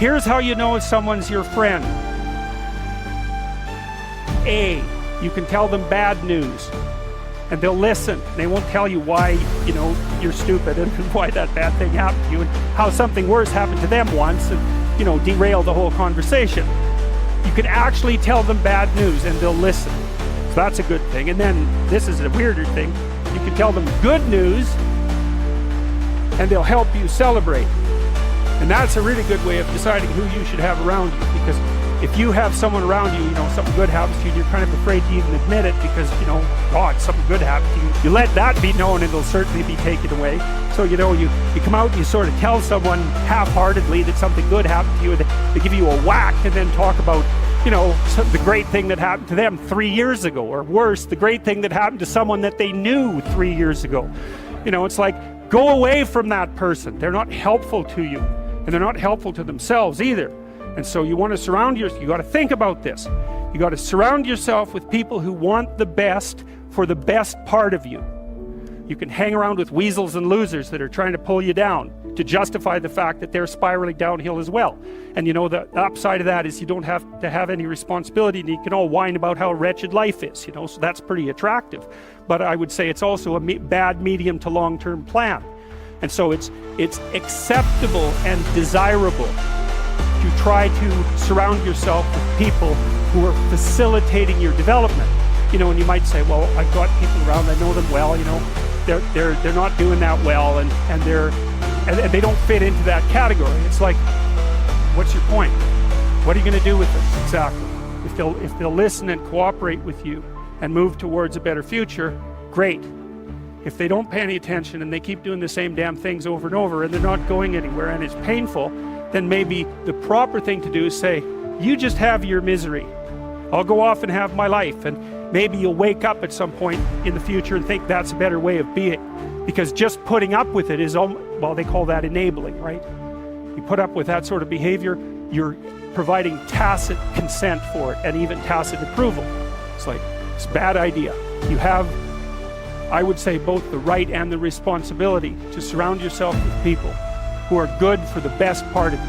Here's how you know if someone's your friend. A, you can tell them bad news and they'll listen. They won't tell you why, you know, you're stupid and why that bad thing happened to you and how something worse happened to them once and, you know, derail the whole conversation. You can actually tell them bad news and they'll listen. So that's a good thing. And then this is a weirder thing. You can tell them good news and they'll help you celebrate. And that's a really good way of deciding who you should have around you, because if you have someone around you, you know, something good happens to you, you're kind of afraid to even admit it because, you know, God, something good happened to you. You let that be known and it'll certainly be taken away. So, you know, you come out and you sort of tell someone half-heartedly that something good happened to you, and they give you a whack and then talk about, you know, the great thing that happened to them 3 years ago, or worse, the great thing that happened to someone that they knew 3 years ago. You know, it's like, go away from that person. They're not helpful to you, and they're not helpful to themselves either. And so you want to surround yourself, you got to think about this. You got to surround yourself with people who want the best for the best part of you. You can hang around with weasels and losers that are trying to pull you down to justify the fact that they're spiraling downhill as well. And you know, the upside of that is you don't have to have any responsibility, and you can all whine about how wretched life is, you know, so that's pretty attractive. But I would say it's also a bad medium to long-term plan. And so it's acceptable and desirable to try to surround yourself with people who are facilitating your development. You know, and you might say, well, I've got people around, I know them well, you know, they're not doing that well, and they don't fit into that category. It's like, what's your point? What are you going to do with this exactly? If they'll listen and cooperate with you and move towards a better future, great. If they don't pay any attention and they keep doing the same damn things over and over and they're not going anywhere and it's painful, then maybe the proper thing to do is say, you just have your misery. I'll go off and have my life. And maybe you'll wake up at some point in the future and think that's a better way of being. Because just putting up with it is, well, they call that enabling, right? You put up with that sort of behavior, you're providing tacit consent for it and even tacit approval. It's like, it's a bad idea. You have, I would say, both the right and the responsibility to surround yourself with people who are good for the best part of you.